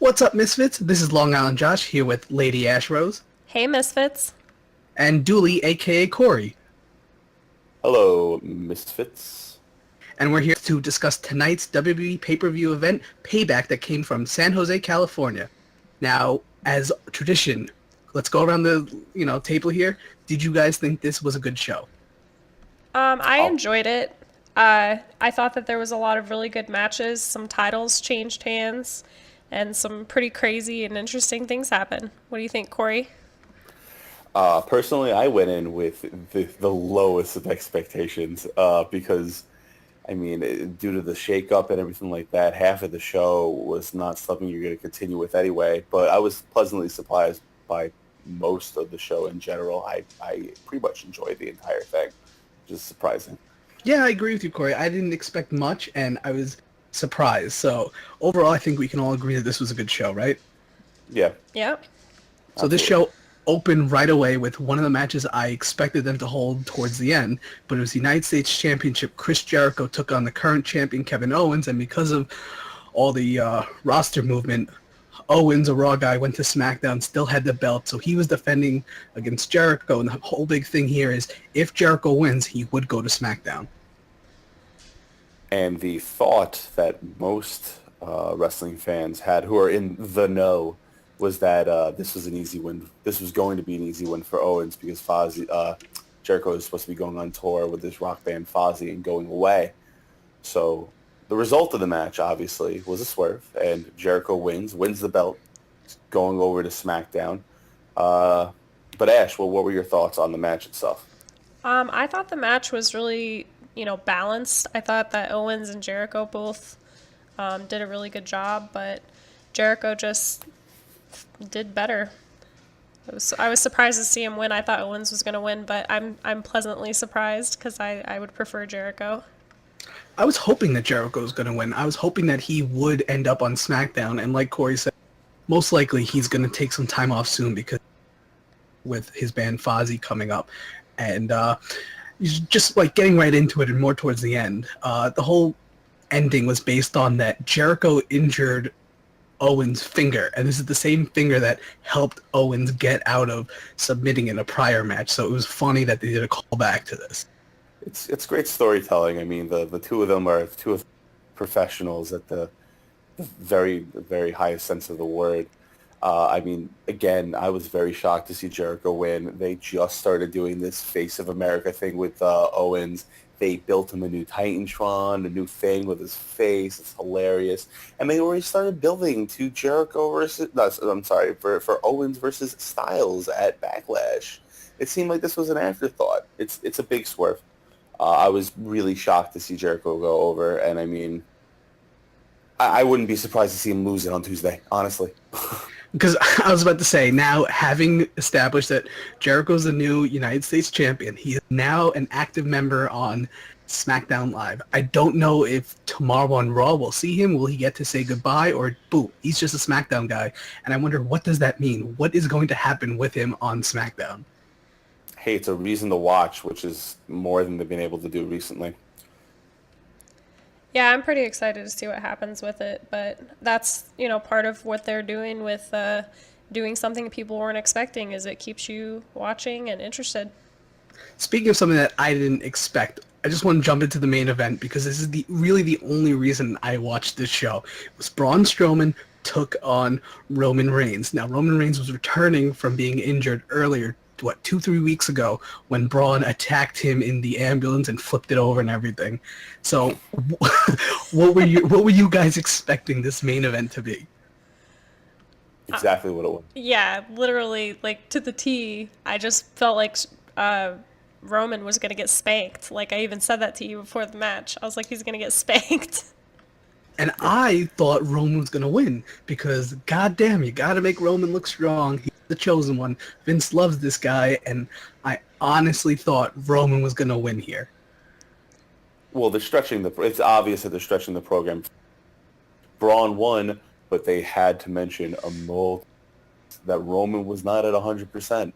What's up, Misfits? This is Long Island Josh here with Lady Ashrose Hey, Misfits. and Dooley, aka Corey. Hello, Misfits. And we're here to discuss tonight's WWE pay-per-view event, Payback, that came from San Jose, California. Now, as tradition, let's go around the table here. Did you guys think this was a good show? I Oh, enjoyed it. I thought that there was a lot of really good matches. Some titles changed hands, and some pretty crazy and interesting things happened. What do you think, Corey? personally, I went in with the lowest of expectations because, I mean, due to the shakeup and everything like that, half of the show was not something you're going to continue with anyway. But I was pleasantly surprised by most of the show in general. I pretty much enjoyed the entire thing, which is surprising. Yeah, I agree with you, Corey. I didn't expect much, and I was surprised. So, overall, I think we can all agree that this was a good show, right? Yeah, Yep. So this absolutely. show opened right away with one of the matches I expected them to hold towards the end, but it was the United States Championship. Chris Jericho took on the current champion Kevin Owens, and because of all the roster movement, Owens, a Raw guy, went to SmackDown, still had the belt, so he was defending against Jericho, and the whole big thing here is if Jericho wins, he would go to SmackDown. And the thought that most wrestling fans had who are in the know was that this was an easy win. This was going to be an easy win for Owens because Jericho is supposed to be going on tour with this rock band Fozzy and going away. So the result of the match, obviously, was a swerve, and Jericho wins the belt, going over to SmackDown. Uh, but Ash, what were your thoughts on the match itself? I thought the match was really, balanced. I thought that Owens and Jericho both did a really good job, but Jericho just did better. I was surprised to see him win. I thought Owens was going to win, but I'm pleasantly surprised because I would prefer Jericho. I was hoping that Jericho was going to win. I was hoping that he would end up on SmackDown, and like Corey said, most likely he's going to take some time off soon because with his band Fozzy coming up, and he's just like getting right into it and more towards the end. The whole ending was based on that Jericho injured Owens' finger, and this is the same finger that helped Owens get out of submitting in a prior match. So it was funny that they did a callback to this. It's great storytelling. I mean, the two of them are two of professionals at the very highest sense of the word. I mean, again, I was very shocked to see Jericho win. They just started doing this Face of America thing with Owens. They built him a new Titantron, a new thing with his face. It's hilarious. And they already started building to Jericho versus, no, I'm sorry, for Owens versus Styles at Backlash. It seemed like this was an afterthought. It's a big swerve. I was really shocked to see Jericho go over, and I mean, I wouldn't be surprised to see him lose it on Tuesday, honestly. Because I was about to say, now having established that Jericho's the new United States champion, he is now an active member on SmackDown Live. I don't know if tomorrow on Raw we'll see him. Will he get to say goodbye, or boom, he's just a SmackDown guy? And I wonder, what does that mean? What is going to happen with him on SmackDown? Hey, it's a reason to watch, which is more than they've been able to do recently. Yeah, I'm pretty excited to see what happens with it, but that's, part of what they're doing with doing something people weren't expecting is it keeps you watching and interested. Speaking of something that I didn't expect, I just want to jump into the main event because this is really the only reason I watched this show. It was Braun Strowman took on Roman Reigns. Now, Roman Reigns was returning from being injured earlier, 2-3 weeks ago, when Braun attacked him in the ambulance and flipped it over and everything. So, what were you guys expecting this main event to be? Exactly what it was. Yeah, literally, like to the T. I just felt like Roman was gonna get spanked. Like I even said that to you before the match. I was like, he's gonna get spanked. And I thought Roman was going to win because, goddamn, you got to make Roman look strong. He's the chosen one. Vince loves this guy, and I honestly thought Roman was going to win here. Well, it's obvious that they're stretching the program. Braun won, but they had to mention that Roman was not at 100%.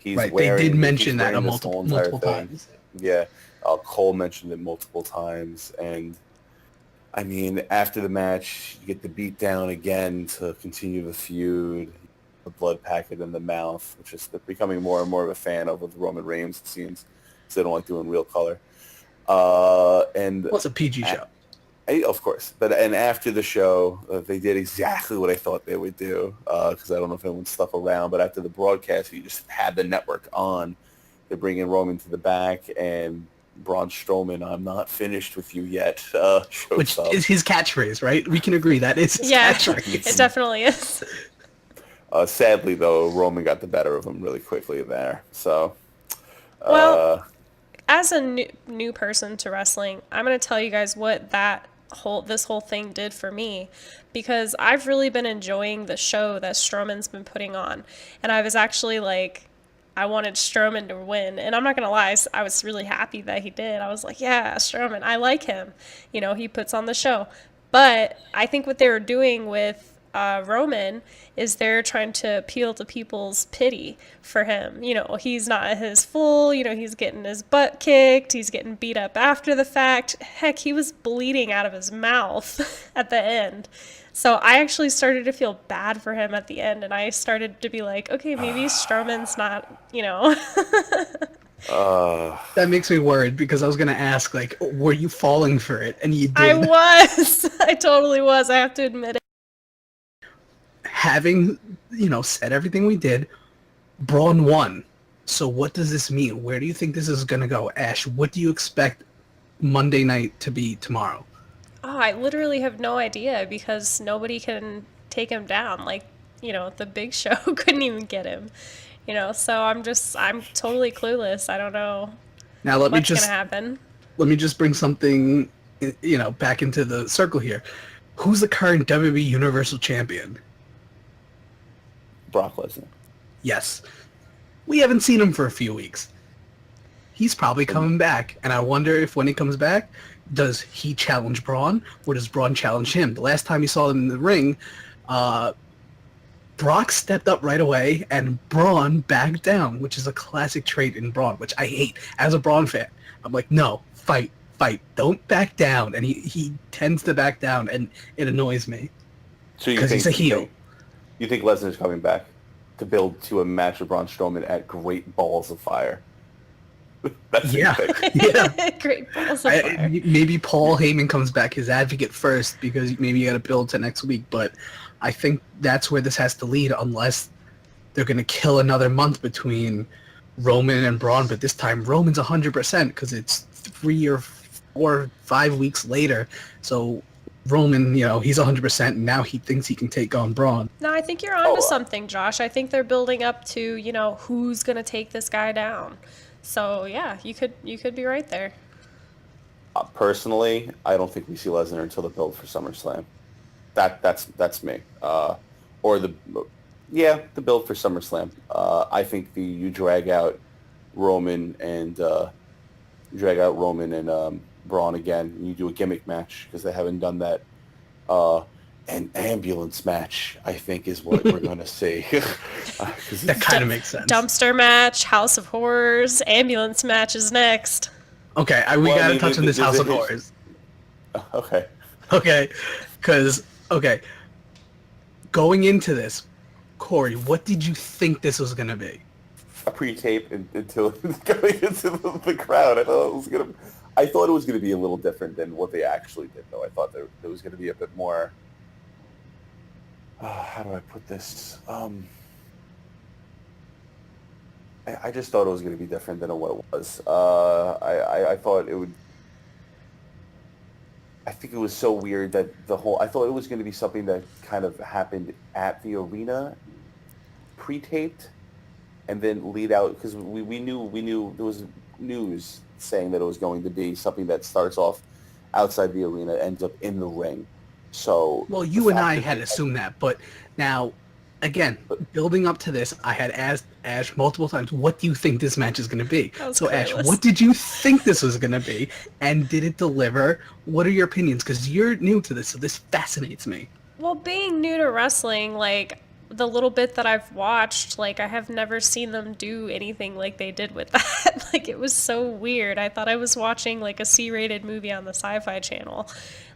Right, they did He's mention that wearing a this whole multiple entire thing. times. Yeah, Cole mentioned it multiple times, and I mean, after the match, you get the beat down again to continue the feud. The blood packet in the mouth, which is becoming more and more of a fan of with Roman Reigns, it seems. Because they don't like doing real color. And Well, it's a PG show. Of course. And after the show, they did exactly what I thought they would do. Because I don't know if anyone stuck around, but after the broadcast, you just had the network on. They bring in Roman to the back, and Braun Strowman, "I'm not finished with you yet," Which up. is his catchphrase, right? We can agree that is his catchphrase. It definitely is. Sadly, though, Roman got the better of him really quickly there. So, Well, as a new person to wrestling, I'm going to tell you guys what this whole thing did for me, because I've really been enjoying the show that Strowman's been putting on. And I was actually like, I wanted Strowman to win. And I'm not going to lie, I was really happy that he did. I was like, yeah, Strowman, I like him. You know, he puts on the show. But I think what they were doing with Roman is they're trying to appeal to people's pity for him. You know, he's not at his full, you know, he's getting his butt kicked, he's getting beat up after the fact. Heck, he was bleeding out of his mouth at the end. So I actually started to feel bad for him at the end, and I started to be like, okay, maybe Strowman's not, you know. That makes me worried, because I was going to ask, like, were you falling for it? And you did. I was. I totally was. I have to admit it. Having, said everything we did, Braun won. So what does this mean? Where do you think this is going to go? Ash, what do you expect Monday night to be tomorrow? Oh, I literally have no idea, because nobody can take him down. Like, the Big Show couldn't even get him. So I'm totally clueless. I don't know what's going to happen. Let me just bring something, back into the circle here. Who's the current WWE Universal Champion? Brock Lesnar. Yes. We haven't seen him for a few weeks. He's probably coming back, and I wonder if when he comes back, does he challenge Braun, or does Braun challenge him? The last time you saw them in the ring, Brock stepped up right away, and Braun backed down, which is a classic trait in Braun, which I hate. As a Braun fan, I'm like, no, fight, don't back down. And he tends to back down, and it annoys me. Because he's a heel. You think Lesnar's coming back to build to a match with Braun Strowman at Great Balls of Fire? That's yeah. Great Balls of Fire. Maybe Paul Heyman comes back, his advocate first, because maybe you got to build to next week. But I think that's where this has to lead, unless they're going to kill another month between Roman and Braun. But this time, Roman's 100% because it's 3 or 4 or 5 weeks later. So Roman, he's 100%, and now he thinks he can take on Braun. No, I think you're onto something, Josh. I think they're building up to, who's going to take this guy down. So, yeah, you could be right there. Personally, I don't think we see Lesnar until the build for SummerSlam. That's me. The build for SummerSlam. I think you drag out Roman and Braun again, and you do a gimmick match, because they haven't done that. An ambulance match, I think, is what we're going to see. That kind of makes sense. Dumpster match, House of Horrors, ambulance match is next. Okay, we got to touch on this House of Horrors. Okay. Because, going into this, Corey, what did you think this was going to be? A pre-tape until going into the crowd. I thought it was going to be a little different than what they actually did, though. I thought there was going to be a bit more. How do I put this? I just thought it was going to be different than what it was. I thought it would. I think it was so weird that I thought it was going to be something that kind of happened at the arena, pre-taped, and then lead out, because we knew there was news saying that it was going to be something that starts off outside the arena, ends up in the ring. So, well, you and I had assumed that, but now, again, building up to this, I had asked Ash multiple times, what do you think this match is going to be? So, clueless. Ash, what did you think this was going to be? And did it deliver? What are your opinions? Because you're new to this, so this fascinates me. Well, being new to wrestling, the little bit that I've watched, like, I have never seen them do anything like they did with that. Like, it was so weird. I thought I was watching, like, a C-rated movie on the Sci-Fi Channel.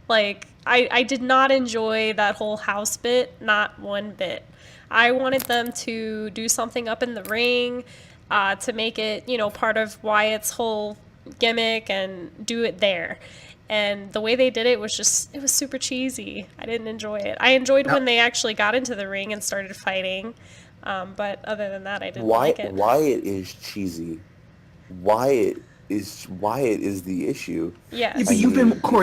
Like, I did not enjoy that whole house bit, not one bit. I wanted them to do something up in the ring, to make it, you know, part of Wyatt's whole gimmick and do it there. And the way they did it was just, it was super cheesy. I didn't enjoy it. I enjoyed when they actually got into the ring and started fighting. But other than that, I didn't like it. Wyatt is cheesy. Wyatt is the issue. Yes. Yeah, but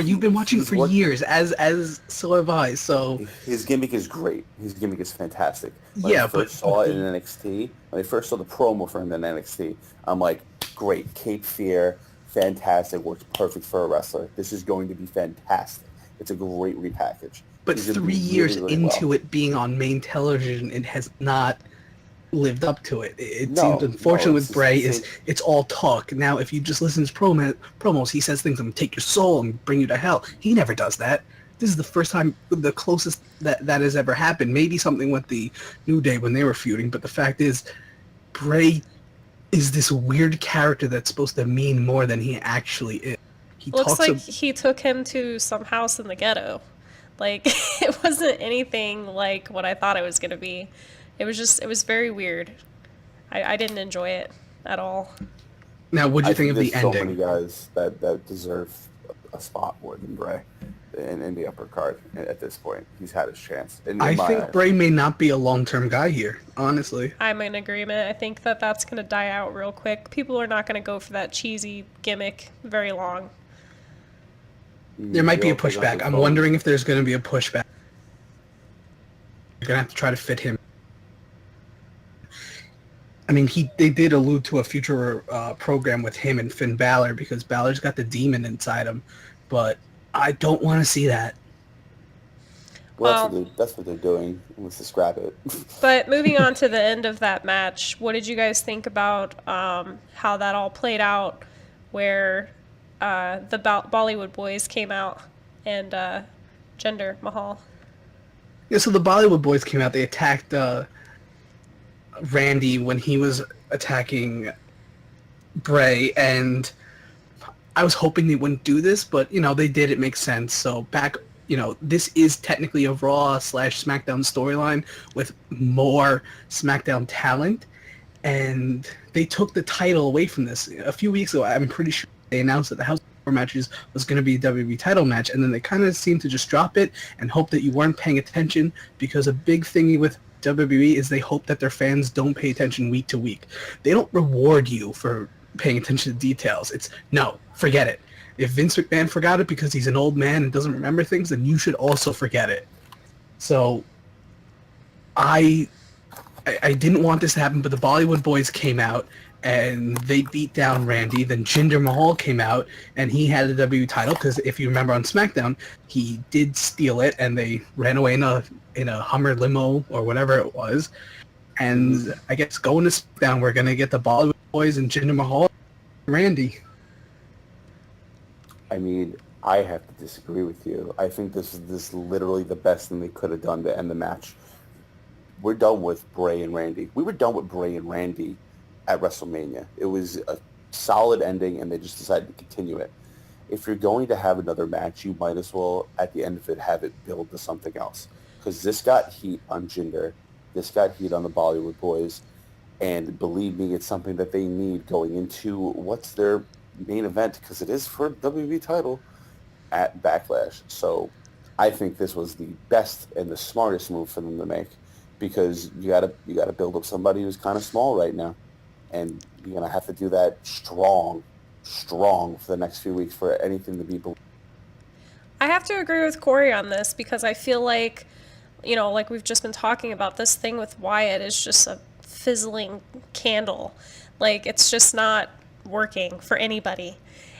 you've been watching for years, as so have I. So his gimmick is great. His gimmick is fantastic. When yeah, I first saw it in NXT, when I first saw the promo for him in NXT, I'm like, great, Cape Fear, fantastic, works perfect for a wrestler. This is going to be fantastic. It's a great repackage. But 3 years into it being on main television, it has not lived up to it. It seems unfortunate with Bray it's all talk. Now, if you just listen to promos, he says things, I'm going to take your soul and bring you to hell. He never does that. This is the first time, the closest that has ever happened. Maybe something with the New Day when they were feuding, but the fact is, Bray is this weird character that's supposed to mean more than he actually is. Looks like he took him to some house in the ghetto. Like, it wasn't anything like what I thought it was going to be. It was very weird. I didn't enjoy it at all. Now, what do you think of the ending? So many guys that deserve a spot more than Bray in the upper card at this point. He's had his chance. I think Bray may not be a long-term guy here, honestly. I'm in agreement. I think that's going to die out real quick. People are not going to go for that cheesy gimmick very long. There might be a pushback. I'm wondering if there's going to be a pushback. You're going to have to try to fit him. I mean, they did allude to a future program with him and Finn Balor because Balor's got the demon inside him, but I don't want to see that. Well, that's what they're doing. Let's just scrap it. But moving on to the end of that match, what did you guys think about how that all played out, where the Bollywood boys came out and Jinder Mahal? Yeah, so the Bollywood boys came out. They attacked Randy when he was attacking Bray, and I was hoping they wouldn't do this, but, you know, they did. It makes sense. So this is technically a Raw/SmackDown storyline with more SmackDown talent, and they took the title away from this. A few weeks ago, I'm pretty sure they announced that the House of 4 matches was going to be a WWE title match, and then they kind of seemed to just drop it and hope that you weren't paying attention, because a big thing with WWE is they hope that their fans don't pay attention week to week. They don't reward you for paying attention to details. No, forget it. If Vince McMahon forgot it because he's an old man and doesn't remember things, then you should also forget it. So I didn't want this to happen, but the Bollywood boys came out and they beat down Randy. Then Jinder Mahal came out and he had the WWE title because if you remember on SmackDown, he did steal it and they ran away in a Hummer limo or whatever it was. And I guess going to SmackDown, we're going to get the Bollywood boys and Jinder Mahal and Randy. I mean, I have to disagree with you. I think this is literally the best thing they could have done to end the match. We're done with Bray and Randy. We were done with Bray and Randy at WrestleMania. It was a solid ending, and they just decided to continue it. If you're going to have another match, you might as well, at the end of it, have it build to something else. Because this got heat on Jinder. This got heat on the Bollywood boys. And believe me, it's something that they need going into what's their main event, because it is for WWE title at Backlash. So I think this was the best and the smartest move for them to make, because you gotta build up somebody who's kind of small right now, and you're gonna have to do that strong for the next few weeks for anything to be believed. I have to agree with Corey on this, because I feel like, you know, like we've just been talking about, this thing with Wyatt is just a fizzling candle. Like, it's just not working for anybody.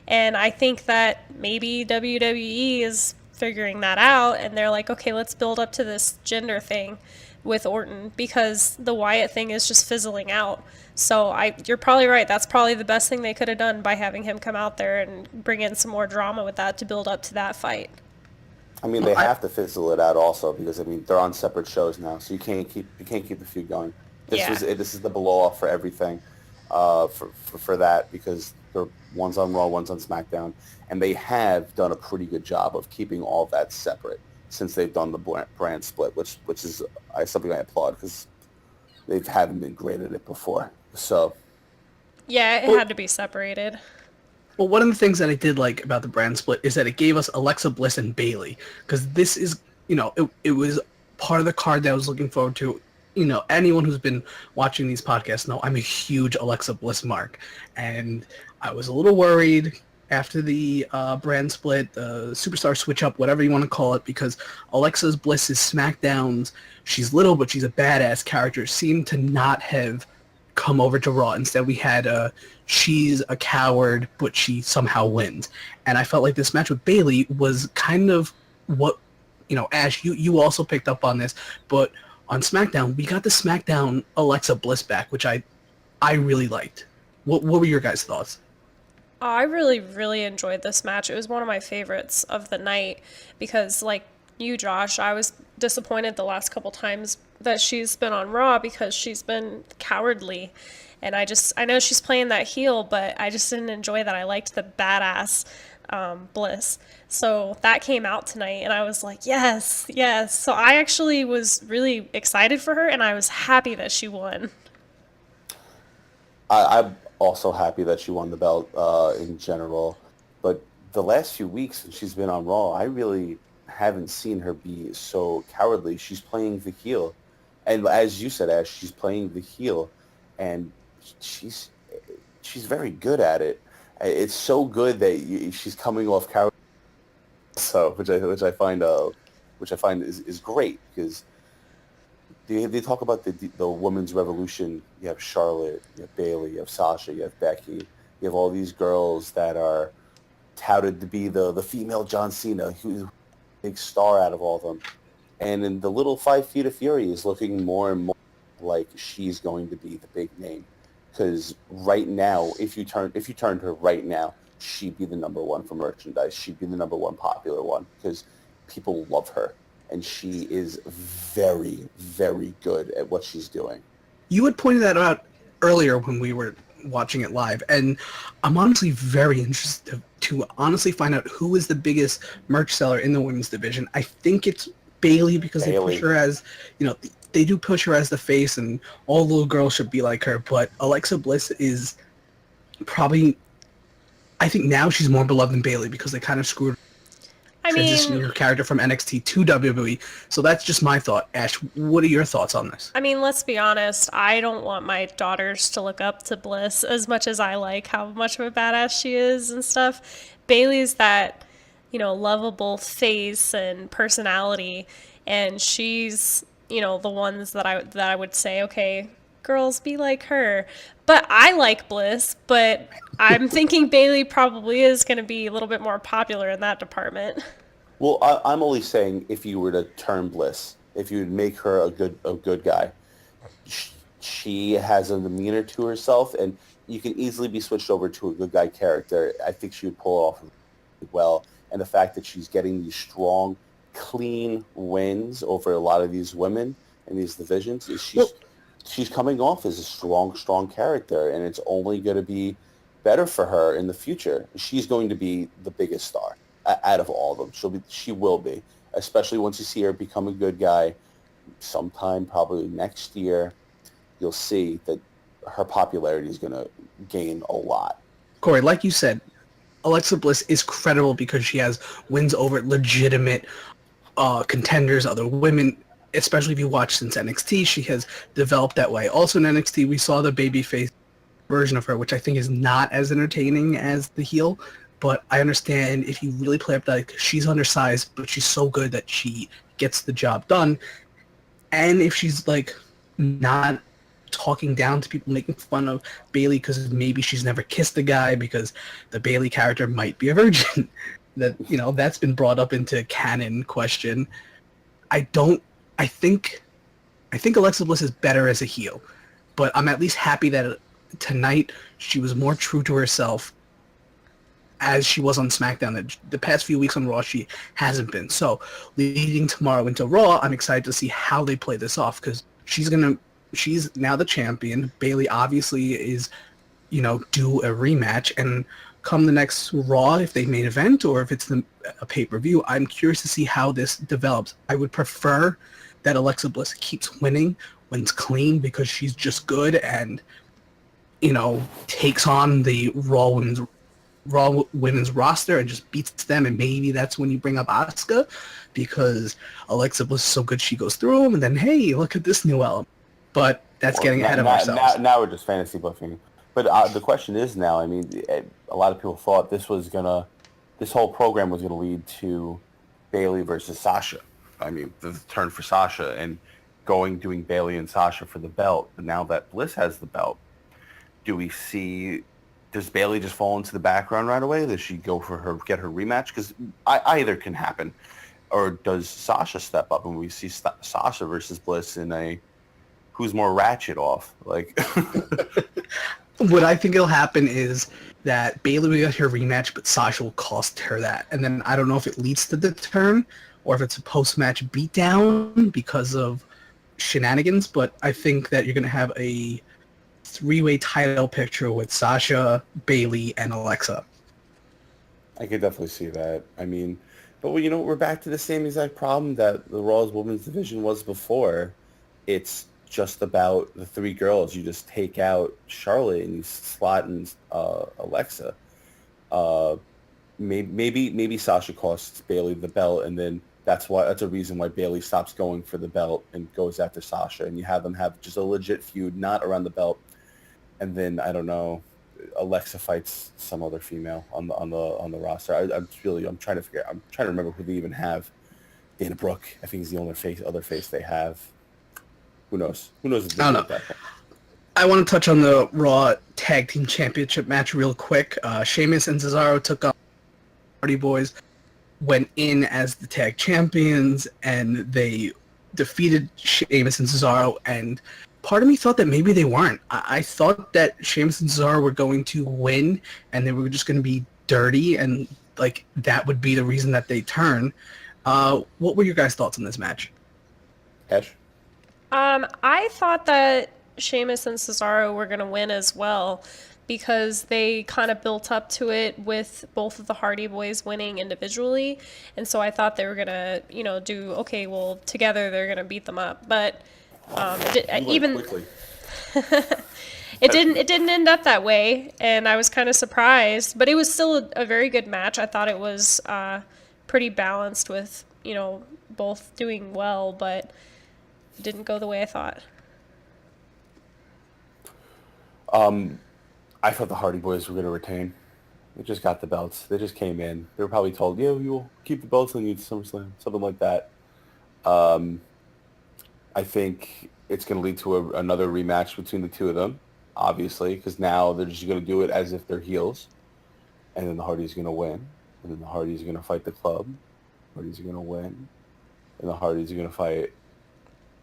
And I think that maybe WWE is figuring that out, and they're like, okay, let's build up to this Jinder thing with Orton, because the Wyatt thing is just fizzling out. So you're probably right. That's probably the best thing they could have done, by having him come out there and bring in some more drama with that to build up to that fight. I mean, they have to fizzle it out also because I mean they're on separate shows now, so you can't keep the feud going. Yeah. This is the blow off for everything, for that because they're one's on Raw, one's on SmackDown, and they have done a pretty good job of keeping all that separate since they've done the brand split, which is something I applaud because they haven't been great at it before. So Yeah, it Well, had to be separated. well, one of the things that I did like about the brand split is that it gave us Alexa Bliss and Bayley, because this is, it was part of the card that I was looking forward to. Anyone who's been watching these podcasts know I'm a huge Alexa Bliss mark, and I was a little worried after the brand split, the superstar switch up, whatever you want to call it, because Alexa Bliss's SmackDowns, she's little but she's a badass character, seemed to not have come over to Raw. Instead, we had she's a coward, but she somehow wins. And I felt like this match with Bayley was kind of what, Ash, you also picked up on this, but on SmackDown, we got the SmackDown Alexa Bliss back, which I really liked. What were your guys' thoughts? I really, really enjoyed this match. It was one of my favorites of the night because, like you, Josh, I was disappointed the last couple times that she's been on Raw because she's been cowardly. And I know she's playing that heel, but I just didn't enjoy that. I liked the badass Bliss. So that came out tonight, and I was like, yes, yes. So I actually was really excited for her, and I was happy that she won. I'm also happy that she won the belt in general, but the last few weeks since she's been on Raw, I really haven't seen her be so cowardly. She's playing the heel, and as you said, Ash, she's playing the heel, and she's very good at it. It's so good that she's coming off coward, so which I find is great because they talk about the women's revolution. You have Charlotte, you have Bayley, you have Sasha, you have Becky, you have all these girls that are touted to be the female John Cena, who's a big star out of all of them. And in the little 5 Feet of Fury is looking more and more like she's going to be the big name. Because right now, if you turned her right now, she'd be the number one for merchandise. She'd be the number one popular one because people love her. And she is very, very good at what she's doing. You had pointed that out earlier when we were watching it live, and I'm honestly very interested to honestly find out who is the biggest merch seller in the women's division. I think it's Bayley because they push her as, they do push her as the face, and all little girls should be like her. But Alexa Bliss is probably, I think now she's more beloved than Bayley because they kind of screwed transitioning her character from NXT to WWE. So that's just my thought. Ash, what are your thoughts on this? I mean, let's be honest. I don't want my daughters to look up to Bliss as much as I like how much of a badass she is and stuff. Bayley's that, lovable face and personality, and she's, the ones that I would say, okay, girls, be like her. But I like Bliss, but I'm thinking Bayley probably is going to be a little bit more popular in that department. Well, I'm only saying if you were to turn Bliss, if you would make her a good guy, she has a demeanor to herself, and you can easily be switched over to a good guy character. I think she would pull it off well, and the fact that she's getting these strong, clean wins over a lot of these women in these divisions is she's coming off as a strong character, and it's only going to be better for her in the future. She's going to be the biggest star out of all of them. She will be, especially once you see her become a good guy sometime probably next year. You'll see that her popularity is going to gain a lot. Corey, like you said, Alexa Bliss is credible because she has wins over legitimate contenders, other women. Especially if you watch since NXT, she has developed that way. Also in NXT, we saw the babyface version of her, which I think is not as entertaining as the heel. But I understand if you really play up that, like, she's undersized, but she's so good that she gets the job done. And if she's like not talking down to people, making fun of Bayley because maybe she's never kissed a guy because the Bayley character might be a virgin, that's been brought up into canon question. I think Alexa Bliss is better as a heel, but I'm at least happy that tonight she was more true to herself as she was on SmackDown. The past few weeks on Raw, she hasn't been. So leading tomorrow into Raw, I'm excited to see how they play this off because she's now the champion. Bayley obviously is, do a rematch, and come the next Raw, if they main event or if it's a pay-per-view, I'm curious to see how this develops. I would prefer that Alexa Bliss keeps winning, wins clean because she's just good and, takes on the Raw women's roster and just beats them, and maybe that's when you bring up Asuka because Alexa Bliss is so good she goes through them, and then, hey, look at this new element. But that's getting ahead of ourselves. Now we're just fantasy booking. But the question is now, I mean, a lot of people thought this whole program was going to lead to Bayley versus Sasha. I mean, the turn for Sasha and doing Bayley and Sasha for the belt. But now that Bliss has the belt, does Bayley just fall into the background right away? Does she get her rematch? Because either can happen. Or does Sasha step up and we see Sasha versus Bliss in a who's more ratchet off? Like... What I think will happen is that Bayley will get her rematch, but Sasha will cost her that. And then I don't know if it leads to the turn or if it's a post-match beatdown because of shenanigans, but I think that you're going to have a three-way title picture with Sasha, Bayley, and Alexa. I could definitely see that. I mean, but we're back to the same exact problem that the Raw's Women's Division was before. It's just about the three girls. You just take out Charlotte and you slot in Alexa. Maybe Sasha costs Bayley the belt, and then that's a reason why Bayley stops going for the belt and goes after Sasha, and you have them have just a legit feud, not around the belt. And then I don't know, Alexa fights some other female on the roster. I'm trying to remember who they even have. Dana Brooke, I think, is the only other face they have. Who knows? Who knows? I don't know. I want to touch on the Raw Tag Team Championship match real quick. Sheamus and Cesaro took on Hardy Boys, went in as the tag champions, and they defeated Sheamus and Cesaro. And part of me thought that maybe they weren't. I thought that Sheamus and Cesaro were going to win, and they were just going to be dirty, and like that would be the reason that they turn. What were your guys' thoughts on this match? Ash? I thought that Sheamus and Cesaro were going to win as well because they kind of built up to it with both of the Hardy Boys winning individually. And so I thought they were going to, together they're going to beat them up. But it didn't end up that way, and I was kind of surprised. But it was still a very good match. I thought it was pretty balanced with, both doing well, but it didn't go the way I thought. I thought the Hardy Boys were going to retain. They just got the belts. They just came in. They were probably told, "Yeah, we will keep the belts and you to SummerSlam," something like that. I think it's going to lead to another rematch between the two of them, obviously, because now they're just going to do it as if they're heels, and then the Hardys are going to win, and then the Hardys are going to fight the Club. Hardys are going to win, and the Hardys are going to fight.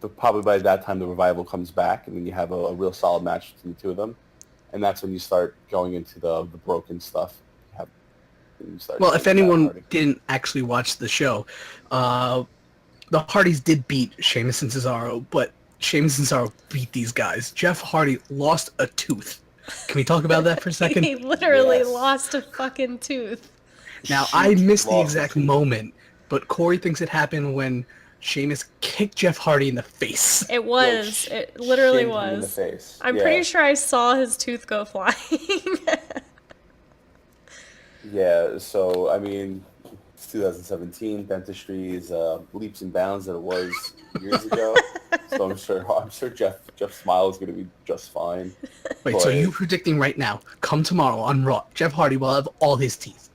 But probably by that time, the Revival comes back, and then you have a real solid match between the two of them. And that's when you start going into the broken stuff. Well, if anyone didn't actually watch the show, the Hardys did beat Sheamus and Cesaro, but Sheamus and Cesaro beat these guys. Jeff Hardy lost a tooth. Can we talk about that for a second? He literally lost a fucking tooth. Now, I missed the exact moment, but Corey thinks it happened when Sheamus kicked Jeff Hardy in the face. It was. It literally was. In the face. I'm pretty sure I saw his tooth go flying. Yeah, so, I mean, it's 2017. Dentistry is leaps and bounds that it was years ago. So I'm sure Jeff's smile is going to be just fine. Wait, so you predicting right now, come tomorrow on Raw, Jeff Hardy will have all his teeth?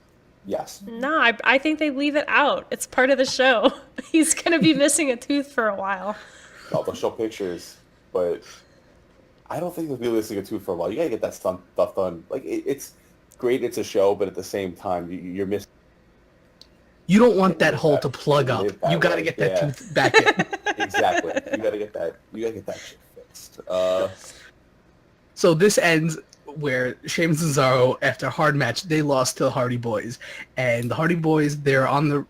Yes. No, I think they leave it out. It's part of the show. He's going to be missing a tooth for a while. No, they'll show pictures, but I don't think they'll be missing a tooth for a while. You got to get that stuff done. Like, it's great, it's a show, but at the same time, you're missing. You don't want that hole to plug up. You got to get that tooth back in. Exactly. You got to get that shit fixed. So this ends where Sheamus and Cesaro, after a hard match, they lost to the Hardy Boys. And the Hardy Boys, they're on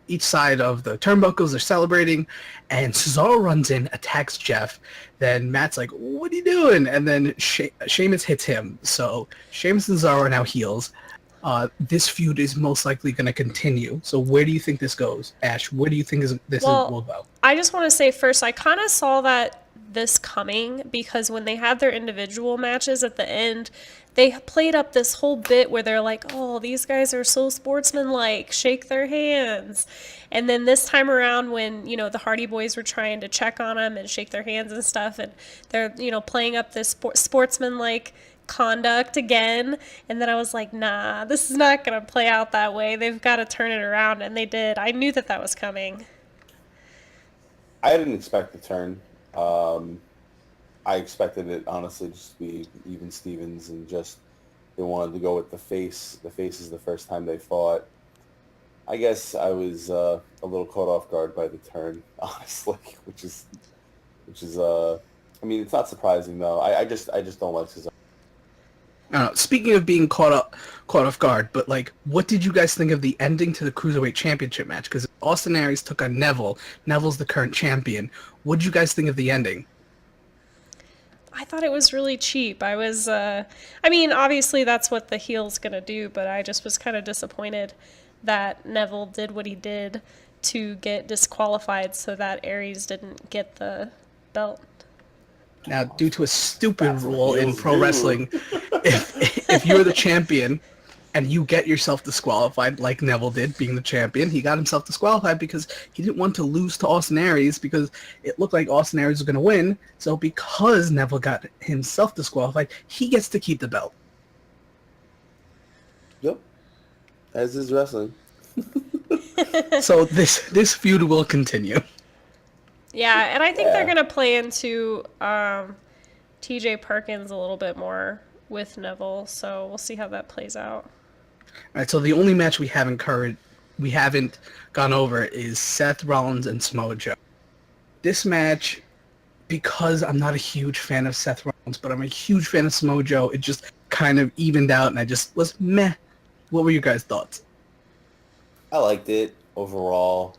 each side of the turnbuckles, they're celebrating, and Cesaro runs in, attacks Jeff. Then Matt's like, what are you doing? And then Sheamus hits him. So Sheamus and Cesaro are now heels. This feud is most likely going to continue. So where do you think this goes? Ash, where do you think this will go? I just want to say first, I kind of saw this coming because when they had their individual matches at the end, they played up this whole bit where they're like, oh, these guys are so sportsmanlike, shake their hands. And then this time around when, the Hardy Boys were trying to check on them and shake their hands and stuff, and they're, playing up this sportsmanlike conduct again, and then I was like, nah, this is not gonna play out that way. They've got to turn it around, and they did. I knew that was coming. I didn't expect the turn. I expected it honestly just to be even Stevens, and just they wanted to go with the face. The face is the first time they fought. I guess I was a little caught off guard by the turn, honestly, which is I mean, it's not surprising though. I just don't like Cesaro. Speaking of being caught off guard, but what did you guys think of the ending to the Cruiserweight Championship match? Because Austin Aries took on Neville. Neville's the current champion. What did you guys think of the ending? I thought it was really cheap. Obviously that's what the heel's gonna do, but I just was kind of disappointed that Neville did what he did to get disqualified so that Aries didn't get the belt. Now, due to a stupid rule in pro wrestling, if you're the champion and you get yourself disqualified, like Neville did, being the champion, he got himself disqualified because he didn't want to lose to Austin Aries because it looked like Austin Aries was going to win. So because Neville got himself disqualified, he gets to keep the belt. Yep. As is wrestling. So this feud will continue. Yeah, and I think they're going to play into TJ Perkins a little bit more with Neville, so we'll see how that plays out. All right, so the only match we haven't gone over is Seth Rollins and Samoa Joe. This match, because I'm not a huge fan of Seth Rollins, but I'm a huge fan of Samoa Joe, it just kind of evened out, and I just was meh. What were your guys' thoughts? I liked it overall.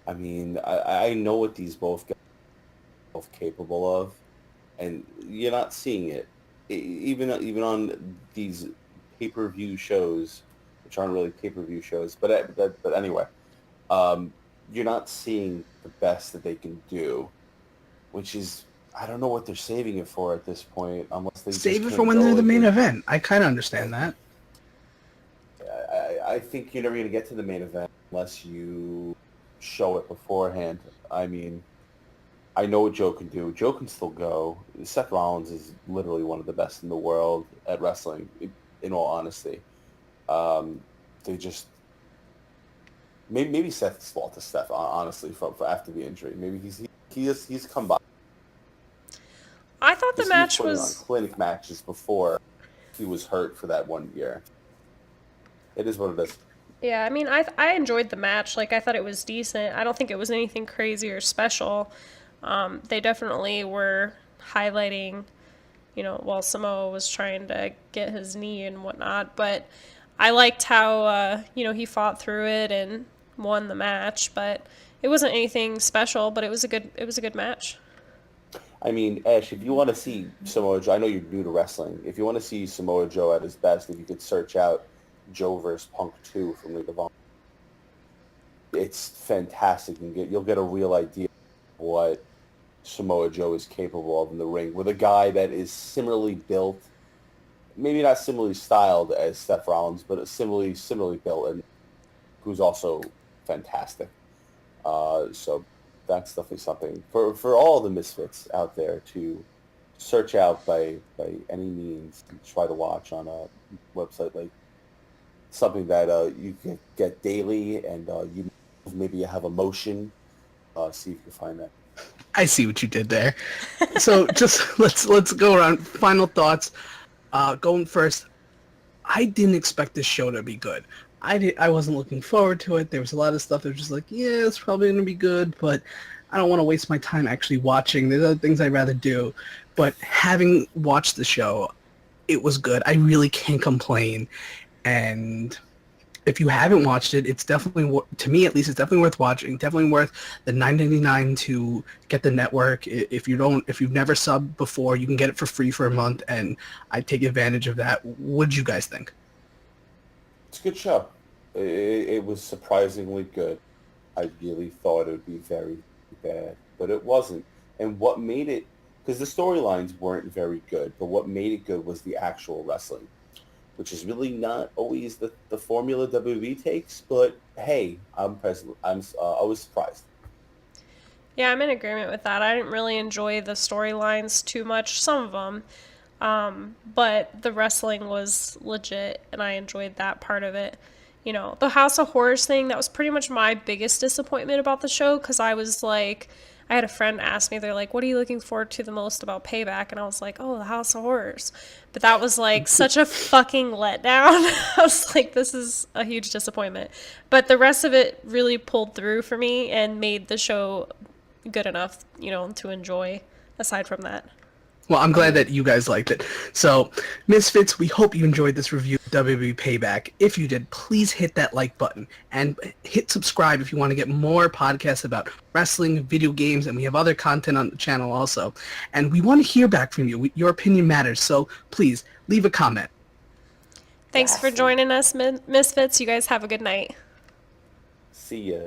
I mean, I know what these both guys are both capable of, and you're not seeing it. Even on these pay-per-view shows, which aren't really pay-per-view shows, but anyway, you're not seeing the best that they can do, which is, I don't know what they're saving it for at this point, unless they save it for when they're the main event. I kind of understand that. I think you're never going to get to the main event unless you show it beforehand. I mean, I know what Joe can do. Joe can still go. Seth Rollins is literally one of the best in the world at wrestling, in all honesty. They just... Maybe Seth's fault to Steph, honestly, for after the injury. Maybe he's come by. I thought the match was... on clinic matches before he was hurt for that 1 year. It is what it is. Yeah, I mean, I enjoyed the match. I thought it was decent. I don't think it was anything crazy or special. They definitely were highlighting, while Samoa was trying to get his knee and whatnot. But I liked how, he fought through it and won the match. But it wasn't anything special, but it was a good match. I mean, Ash, if you want to see Samoa Joe, I know you're new to wrestling. If you want to see Samoa Joe at his best, if you could search out Joe vs. Punk 2 from League of Honor. It's fantastic. You'll get a real idea of what Samoa Joe is capable of in the ring with a guy that is similarly built, maybe not similarly styled as Seth Rollins, but similarly built, and who's also fantastic. So that's definitely something for all the misfits out there to search out by any means and try to watch on a website like something that you can get daily, and you maybe have a motion. See if you can find that. I see what you did there. So just let's go around. Final thoughts. Going first. I didn't expect this show to be good. I wasn't looking forward to it. There was a lot of stuff that was just like, yeah, it's probably going to be good, but I don't want to waste my time actually watching. There's other things I'd rather do. But having watched the show, it was good. I really can't complain. And if you haven't watched it, it's definitely, to me at least, it's definitely worth watching. Definitely worth the $9.99 to get the network. If you've never subbed before, you can get it for free for a month, and I take advantage of that. What did you guys think? It's a good show. It was surprisingly good. I really thought it would be very bad, but it wasn't. And what made it, because the storylines weren't very good, but what made it good was the actual wrestling, which is really not always the formula WWE takes. But hey, I was surprised. Yeah, I'm in agreement with that. I didn't really enjoy the storylines too much, some of them, but the wrestling was legit, and I enjoyed that part of it. You know, the House of Horrors thing, that was pretty much my biggest disappointment about the show, because I was like, I had a friend ask me, they're like, what are you looking forward to the most about Payback? And I was like, oh, the House of Horrors. But that was like such a fucking letdown. I was like, this is a huge disappointment. But the rest of it really pulled through for me and made the show good enough, you know, to enjoy aside from that. Well, I'm glad that you guys liked it. So, Misfits, we hope you enjoyed this review of WWE Payback. If you did, please hit that like button and hit subscribe if you want to get more podcasts about wrestling, video games, and we have other content on the channel also. And we want to hear back from you. Your opinion matters, so please leave a comment. Thanks for joining us, Misfits. You guys have a good night. See ya.